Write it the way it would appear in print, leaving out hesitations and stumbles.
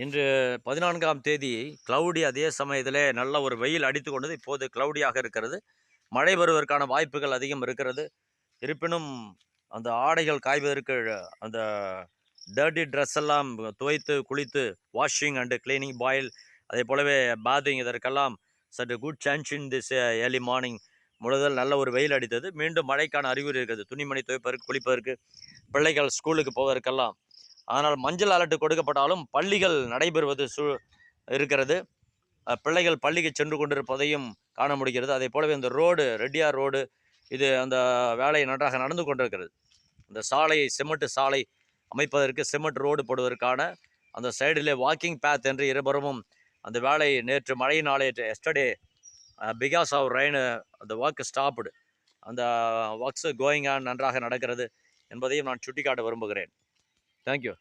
இன்று 14ஆம் தேதி கிளவுடி, அதே சமயத்திலே நல்ல ஒரு வெயில் அடித்து கொண்டது. இப்போது கிளவுடியாக இருக்கிறது. மழை வருவதற்கான வாய்ப்புகள் அதிகம் இருக்கிறது. இருப்பினும் அந்த ஆடைகள் காய்வதற்கு அந்த டர்ட்டி ட்ரெஸ் எல்லாம் துவைத்து குளித்து வாஷிங் அண்ட் கிளீனிங் பாயில், அதே போலவே பாத்திங், இதற்கெல்லாம் சற்று good chance in this early morning. முதல் நல்ல ஒரு வெயில் அடித்தது. மீண்டும் மழைக்கான அறிகுறி இருக்கிறது. துணிமணி துவைப்பதற்கு, குளிப்பதற்கு, பிள்ளைகள் ஸ்கூலுக்கு போவதற்கெல்லாம். ஆனால் மஞ்சள் அலர்ட் கொடுக்கப்பட்டாலும் பள்ளிகள் நடைபெறுவது இருக்கிறது. பிள்ளைகள் பள்ளிக்கு சென்று கொண்டிருப்பதையும் காண முடிகிறது. அதே போலவே இந்த ரோடு, ரெட்டியார் ரோடு, இது அந்த வேலை நன்றாக நடந்து கொண்டிருக்கிறது. இந்த சாலையை, சிமெண்ட் சாலை அமைப்பதற்கு, சிமெண்ட் ரோடு போடுவதற்கான அந்த சைடிலே வாக்கிங் பேத் என்று இருபுறமும் அந்த வேலை நேற்று மழையினாலே, எஸ்டர்டே பிகாஸ் ஆஃப் ரெயின் அந்த ஒர்க் ஸ்டாப்டு. அந்த ஒர்க்ஸ் கோயிங் ஆன் நன்றாக நடக்கிறது என்பதையும் நான் சுட்டிக்காட்ட விரும்புகிறேன். தேங்க்யூ.